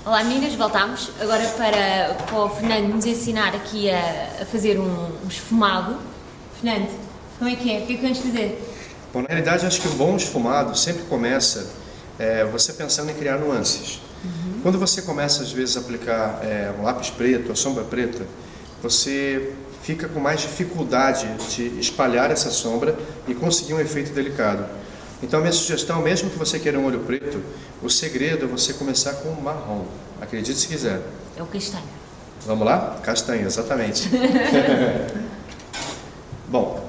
Olá meninas, voltámos agora para o Fernando nos ensinar aqui a fazer um esfumado. Fernando, como é que é? O que é que vamos fazer? Bom, na realidade, acho que um bom esfumado sempre começa você pensando em criar nuances. Quando você começa, às vezes, a aplicar um lápis preto, a sombra preta, você fica com mais dificuldade de espalhar essa sombra e conseguir um efeito delicado. Então, a minha sugestão, mesmo que você queira um olho preto, o segredo é você começar com marrom. Acredite se quiser. É o castanho. Vamos lá? Castanho, exatamente. Bom,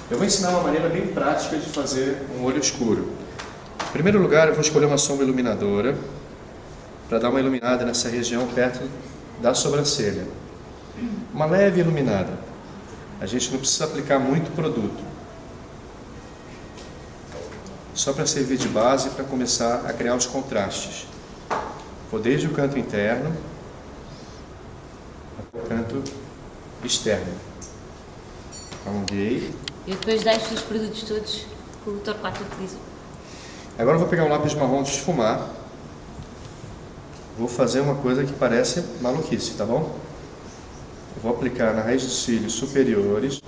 eu vou ensinar uma maneira bem prática de fazer um olho escuro. Em primeiro lugar, eu vou escolher uma sombra iluminadora para dar uma iluminada nessa região perto da sobrancelha. Uma leve iluminada. A gente não precisa aplicar muito produto. Só para servir de base para começar a criar os contrastes. Vou desde o canto interno até o canto externo. Alonguei. Eu depois deixo os produtos todos que o Torquato utilizou. Agora eu vou pegar um lápis marrom de esfumar. Vou fazer uma coisa que parece maluquice, tá bom? Eu vou aplicar na raiz dos cílios superiores.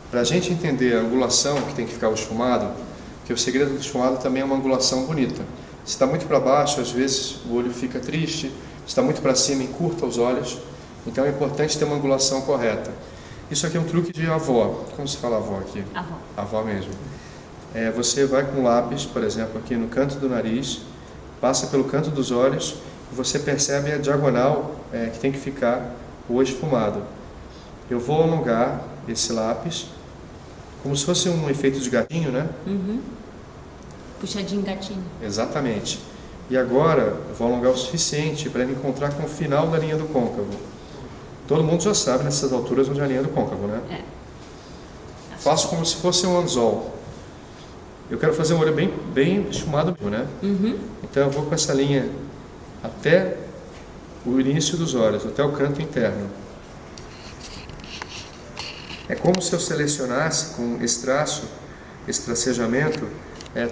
Para a gente entender a angulação que tem que ficar o esfumado, porque o segredo do esfumado também é uma angulação bonita. Se está muito para baixo, às vezes o olho fica triste. Se está muito para cima, encurta os olhos. Então é importante ter uma angulação correta. Isso aqui é um truque de avó. Como se fala avó aqui? Avó. Avó mesmo. Você vai com o lápis, por exemplo, aqui no canto do nariz, passa pelo canto dos olhos e você percebe a diagonal que tem que ficar o esfumado. Eu vou alongar esse lápis, como se fosse um efeito de gatinho, né? Puxadinho gatinho. Exatamente. E agora eu vou alongar o suficiente para ele encontrar com o final da linha do côncavo. Todo mundo já sabe nessas alturas onde é a linha do côncavo, né? Faço como se fosse um anzol. Eu quero fazer um olho bem esfumado, né? Então eu vou com essa linha até o início dos olhos, até o canto interno. É como se eu selecionasse com esse traço, esse tracejamento,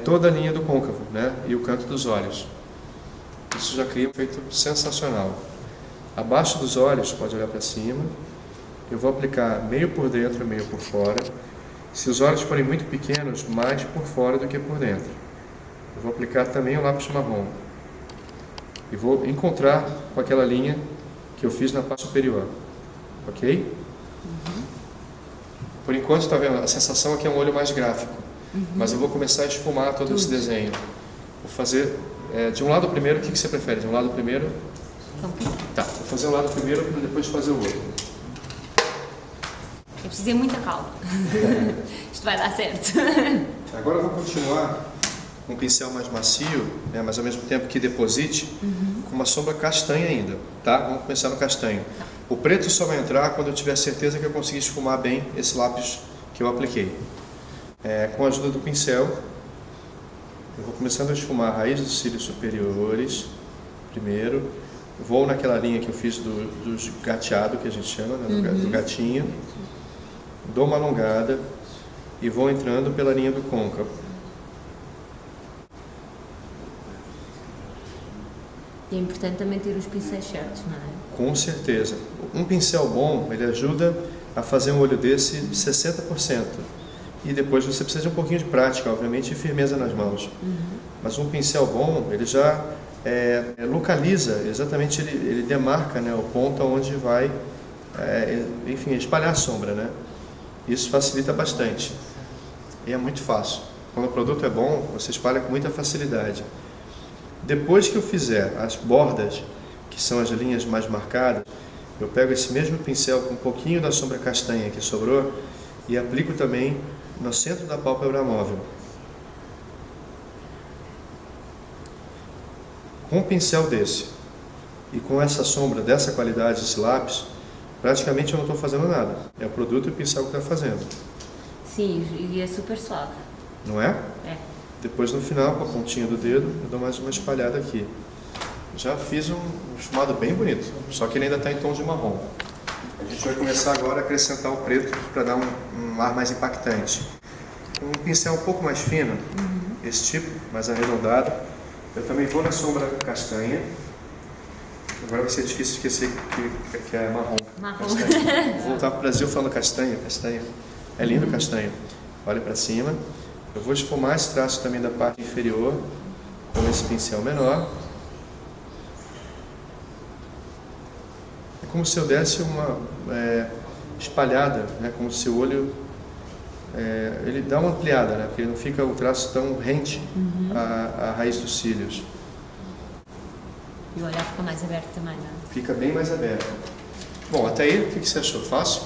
toda a linha do côncavo, né? E o canto dos olhos. Isso já cria um efeito sensacional. Abaixo dos olhos, pode olhar para cima. Eu vou aplicar meio por dentro e meio por fora. Se os olhos forem muito pequenos, mais por fora do que por dentro. Eu vou aplicar também o lápis marrom. E vou encontrar com aquela linha que eu fiz na parte superior. Ok? Por enquanto, está vendo? A sensação aqui é um olho mais gráfico. Mas eu vou começar a esfumar todo esse desenho. Vou fazer de um lado primeiro. O que você prefere? De um lado primeiro? Tá, vou fazer um lado primeiro para depois fazer o outro. É preciso ter muita calma. Isto vai dar certo. Agora eu vou continuar com um pincel mais macio, né, mas ao mesmo tempo que deposite, com uma sombra castanha ainda, tá? Vamos começar no castanho. O preto só vai entrar quando eu tiver certeza que eu consegui esfumar bem esse lápis que eu apliquei. Com a ajuda do pincel, eu vou começando a esfumar a raiz dos cílios superiores, primeiro. Vou naquela linha que eu fiz do gateado, que a gente chama, né, do gatinho. Dou uma alongada e vou entrando pela linha do côncavo. E é importante também ter os pincéis certos, não é? Com certeza. Um pincel bom, ele ajuda a fazer um olho desse 60%. E depois você precisa de um pouquinho de prática, obviamente, e firmeza nas mãos. Mas um pincel bom, ele já localiza, exatamente, ele demarca, né, o ponto onde vai, enfim, espalhar a sombra, né? Isso facilita bastante. E é muito fácil. Quando o produto é bom, você espalha com muita facilidade. Depois que eu fizer as bordas, que são as linhas mais marcadas, eu pego esse mesmo pincel com um pouquinho da sombra castanha que sobrou e aplico também no centro da pálpebra móvel. Com um pincel desse e com essa sombra dessa qualidade, esse lápis, praticamente eu não estou fazendo nada. É o produto e o pincel que está fazendo. Sim, e é super suave. Não é? É. Depois no final, com a pontinha do dedo, eu dou mais uma espalhada aqui. Já fiz um esfumado bem bonito, só que ele ainda está em tom de marrom. A gente vai começar agora a acrescentar o preto para dar um ar mais impactante. Com um pincel um pouco mais fino, esse tipo, mais arredondado. Eu também vou na sombra castanha. Agora vai ser difícil esquecer que é marrom. Castanha. Vou voltar para o Brasil falando castanha. É lindo castanho. Olha para cima. Eu vou esfumar esse traço também da parte inferior com esse pincel menor. É como se eu desse uma espalhada, né? Como se o olho ele dá uma ampliada, né? Porque não fica o traço tão rente à raiz dos cílios. E o olhar fica mais aberto também, não é? Fica bem mais aberto. Bom, até aí, o que você achou? Fácil?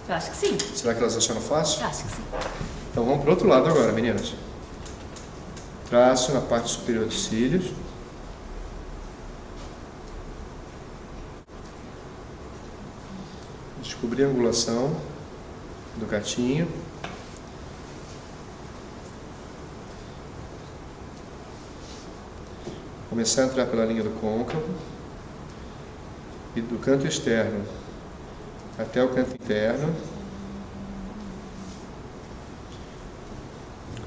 Eu acho que sim. Será que elas acharam fácil? Eu acho que sim. Então vamos para o outro lado agora, meninas. Traço na parte superior dos cílios. Descobrir a angulação do gatinho. Começar a entrar pela linha do côncavo e do canto externo até o canto interno.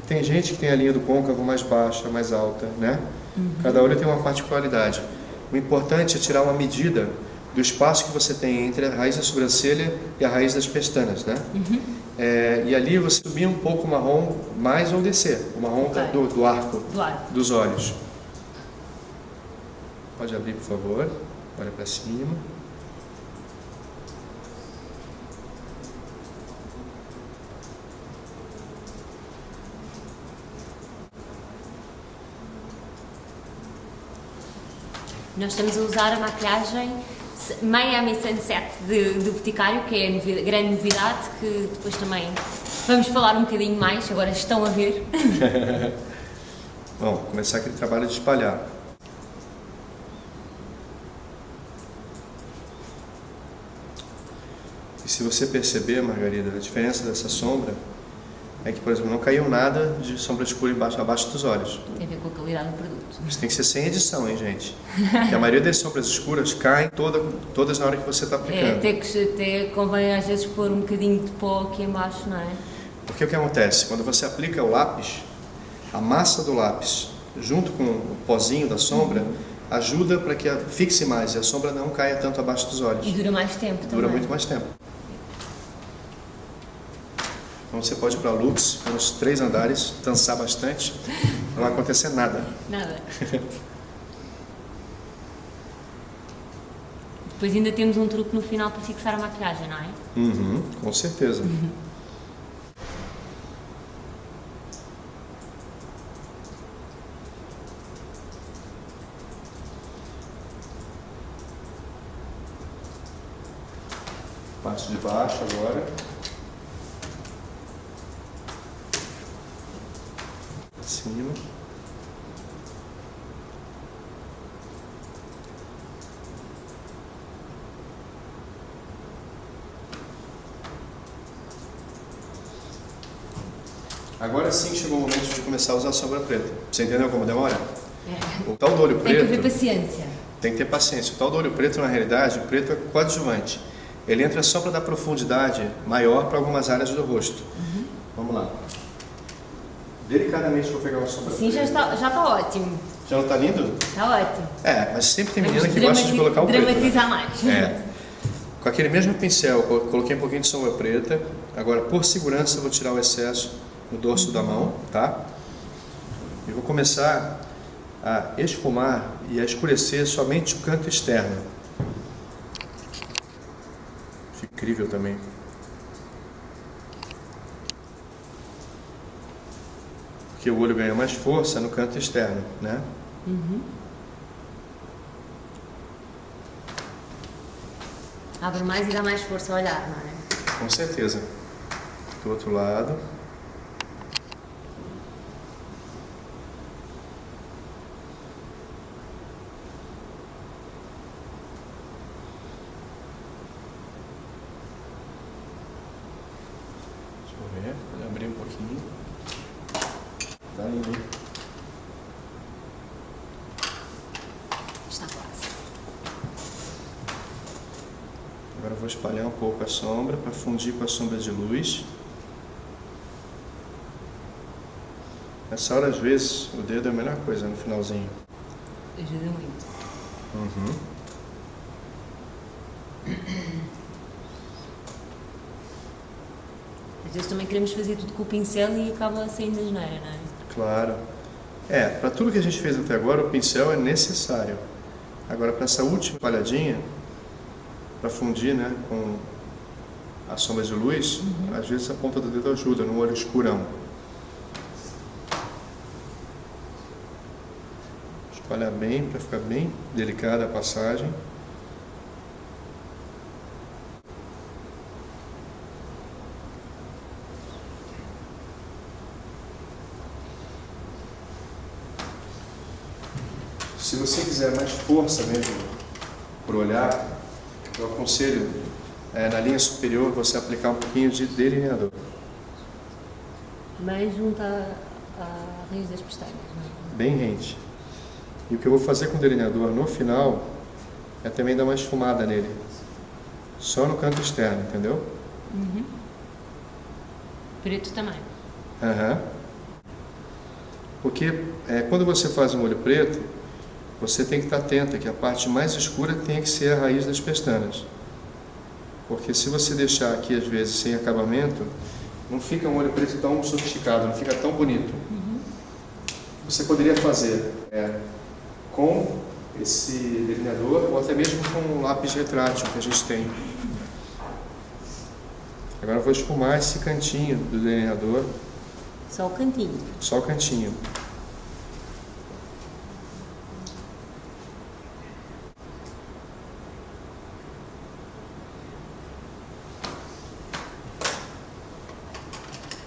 Tem gente que tem a linha do côncavo mais baixa, mais alta, né? Cada olho tem uma particularidade. O importante é tirar uma medida do espaço que você tem entre a raiz da sobrancelha e a raiz das pestanas, né? E ali você subir um pouco o marrom mais ou descer, o marrom do arco dos olhos. Pode abrir, por favor. Olha para cima. Nós estamos a usar a maquilhagem Miami Sunset do Boticário, que é a grande novidade, que depois também vamos falar um bocadinho mais, agora estão a ver. Bom, começar aquele trabalho de espalhar. E se você perceber, Margarida, a diferença dessa sombra é que, por exemplo, não caiu nada de sombra escura abaixo dos olhos. Tem a ver com a qualidade do produto. Isso tem que ser sem edição, hein, gente? Porque a maioria das sombras escuras caem todas na hora que você está aplicando. Até convém às vezes pôr um bocadinho de pó aqui embaixo, não é? Porque o que acontece? Quando você aplica o lápis, a massa do lápis, junto com o pozinho da sombra, ajuda para que fixe mais e a sombra não caia tanto abaixo dos olhos. E dura mais tempo também. Dura muito mais tempo. Então você pode ir para Lux, nos 3 andares, dançar bastante, não vai acontecer nada. Nada. Depois ainda temos um truque no final para fixar a maquilhagem, não é? Com certeza. Parte de baixo agora. Cima. Agora sim chegou o momento de começar a usar a sombra preta. Você entendeu como demora? O tal do olho preto... Tem que ter paciência. Tem que ter paciência. O tal do olho preto, na realidade, o preto é coadjuvante. Ele entra só para dar profundidade maior para algumas áreas do rosto. Vamos lá. Delicadamente vou pegar uma sombra Sim, preta. já está ótimo. Já não está lindo? Está ótimo. Mas sempre tem menina que gosta de colocar o preto. Dramatizar Né? mais. Com aquele mesmo pincel, eu coloquei um pouquinho de sombra preta. Agora, por segurança, eu vou tirar o excesso no dorso da mão, tá? E vou começar a esfumar e a escurecer somente o canto externo. Fica incrível também. Porque o olho ganha mais força no canto externo, né? Abre mais e dá mais força ao olhar, não é? Com certeza. Do outro lado. Deixa eu ver. Vou abrir um pouquinho. Tá lindo. Está quase. Agora eu vou espalhar um pouco a sombra para fundir com a sombra de luz. Nessa hora, às vezes, o dedo é a melhor coisa no finalzinho. Ajuda muito. Uhum. Às vezes também queremos fazer tudo com o pincel e acaba saindo asneira, não é? Claro. Para tudo que a gente fez até agora, o pincel é necessário. Agora, para essa última palhadinha, para fundir, né, com as sombras de luz, às vezes a ponta do dedo ajuda no olho escurão. Espalhar bem, para ficar bem delicada a passagem. Se você quiser mais força mesmo para o olhar, eu aconselho na linha superior você aplicar um pouquinho de delineador. Bem junto à raiz das pestanas, não é? Bem rente. E o que eu vou fazer com o delineador no final é também dar uma esfumada nele. Só no canto externo, entendeu? Uhum. Preto também. Uhum. Porque quando você faz um olho preto, você tem que estar atenta que a parte mais escura tem que ser a raiz das pestanas. Porque se você deixar aqui, às vezes, sem acabamento, não fica um olho preto tão sofisticado, não fica tão bonito. Uhum. Você poderia fazer com esse delineador ou até mesmo com um lápis retrátil que a gente tem. Agora eu vou esfumar esse cantinho do delineador. Só o cantinho. Só o cantinho.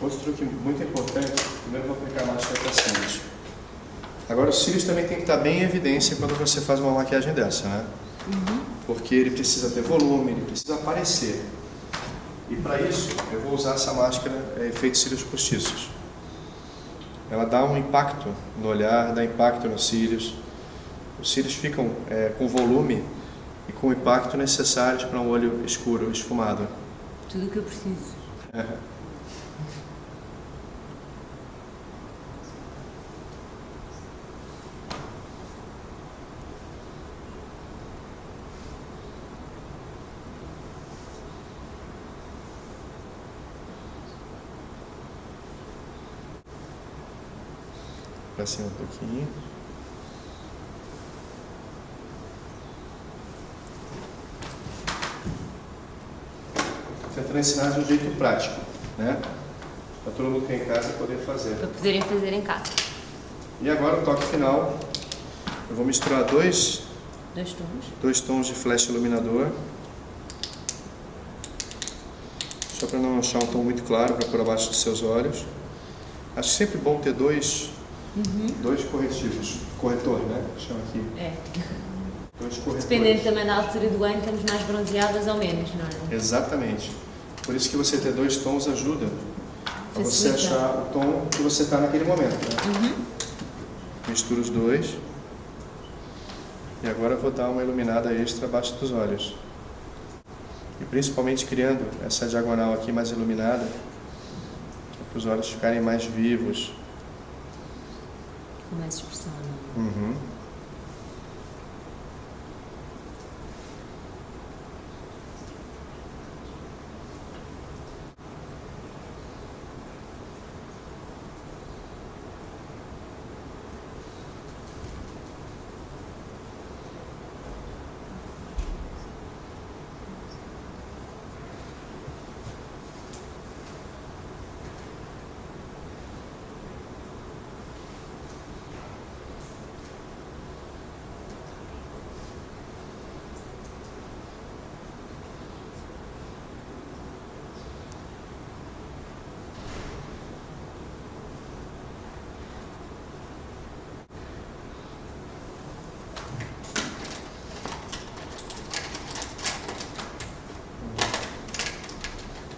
Outro truque muito importante, primeiro eu vou aplicar a máscara para cílios. Agora os cílios também tem que estar bem em evidência quando você faz uma maquiagem dessa, né? Uhum. Porque ele precisa ter volume, ele precisa aparecer. E para isso eu vou usar essa máscara efeito cílios postiços. Ela dá um impacto no olhar, dá impacto nos cílios. Os cílios ficam com volume e com o impacto necessários para um olho escuro, esfumado. Tudo o que eu preciso. Para cima um pouquinho. Tentando ensinar de um jeito prático, né? Para todo mundo que é em casa poder fazer. Para poderem fazer em casa. E agora o toque final. Eu vou misturar dois tons de flash iluminador. Só para não achar um tom muito claro para pôr abaixo dos seus olhos. Acho sempre bom ter dois corretivos. Corretor, né? Chama aqui. Dois corretores. Dependendo também da altura do ano, estamos mais bronzeadas ou menos, não é? Exatamente. Por isso que você ter dois tons ajuda a você Facilita. achar o tom que você está naquele momento, né? Misturo os dois. E agora eu vou dar uma iluminada extra abaixo dos olhos. E principalmente criando essa diagonal aqui mais iluminada, para os olhos ficarem mais vivos. Com mais expressão, não é? Uhum.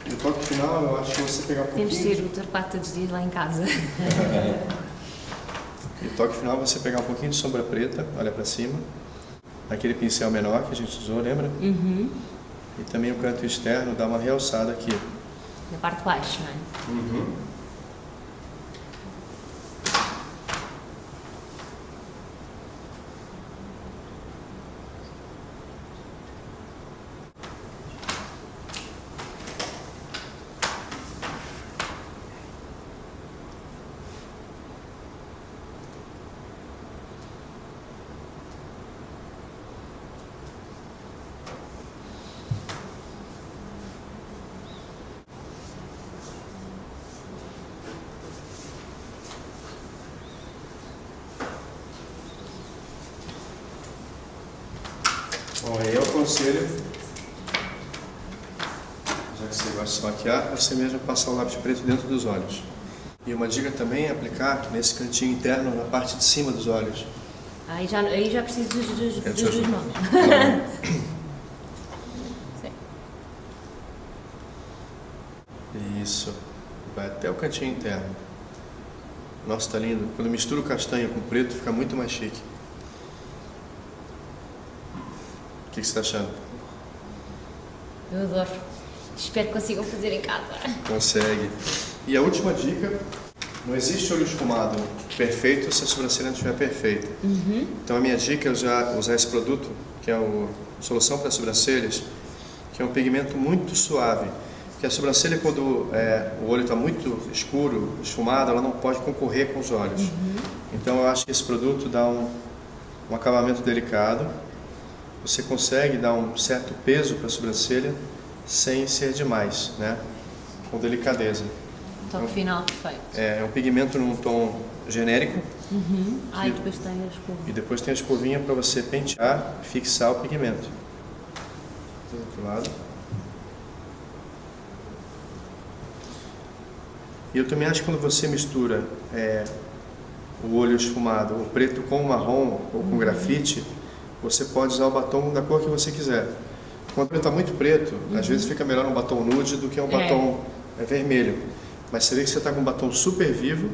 E o toque final, eu acho que você pegar um pouquinho... Temos de ser o tarpata dos dias lá em casa. E o toque final, você pegar um pouquinho de sombra preta, olha para cima. Aquele pincel menor que a gente usou, lembra? Uhum. E também o canto externo, dá uma realçada aqui. Na parte de baixo, não é? Uhum. Bom, aí eu aconselho, já que você gosta de se maquiar, você mesmo passar o lápis preto dentro dos olhos. E uma dica também é aplicar nesse cantinho interno, na parte de cima dos olhos. Aí já preciso dos Eu te dois ajudo. mãos. Isso. Vai até o cantinho interno. Nossa, tá lindo. Quando mistura o castanho com o preto, fica muito mais chique. O que você está achando? Eu adoro. Espero que consigam fazer em casa. Consegue. E a última dica, não existe olho esfumado perfeito se a sobrancelha não estiver perfeita. Então a minha dica é usar esse produto, que é a solução para sobrancelhas, que é um pigmento muito suave. Porque a sobrancelha, quando o olho está muito escuro, esfumado, ela não pode concorrer com os olhos. Então eu acho que esse produto dá um acabamento delicado. Você consegue dar um certo peso para a sobrancelha sem ser demais, né? Com delicadeza. Toque final perfeito. É um pigmento num tom genérico. Ai, depois tem a escova. E depois tem a escovinha para você pentear e fixar o pigmento. Do outro lado. E eu também acho que quando você mistura o olho esfumado, o preto com o marrom ou com grafite, você pode usar o batom da cor que você quiser. Quando ele está muito preto, às vezes fica melhor um batom nude do que um batom vermelho. Mas você vê que você está com um batom super vivo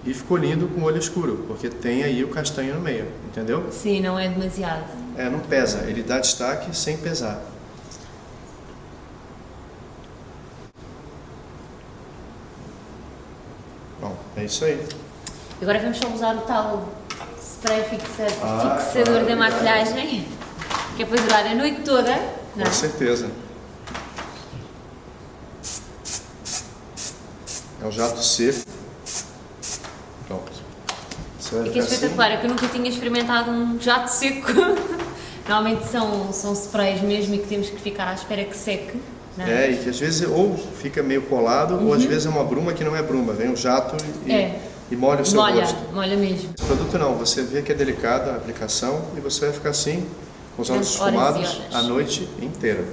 e ficou lindo com o olho escuro, porque tem aí o castanho no meio, entendeu? Sim, não é demasiado. Não pesa, ele dá destaque sem pesar. Bom, é isso aí. Agora vamos só usar o tal spray fixador claro, da maquilhagem, que é para durar a noite toda. Não Com é? certeza. É um jato seco. Pronto. Você vai E que é ficar assim. espetacular, é que eu nunca tinha experimentado um jato seco. Normalmente são sprays mesmo e que temos que ficar à espera que seque. Não é? E que às vezes ou fica meio colado, ou às vezes é uma bruma que não é bruma. Vem um jato e molha o seu rosto. Molha mesmo. Esse produto não, você vê que é delicado a aplicação e você vai ficar assim, com os olhos Horas e esfumados horas. a noite inteira.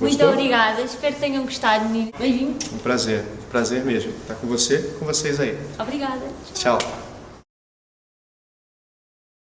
Muito Gostou? obrigada, espero que tenham gostado. Beijinho. Um prazer mesmo. Prazer mesmo. Estar com você e com vocês aí. Obrigada. Tchau.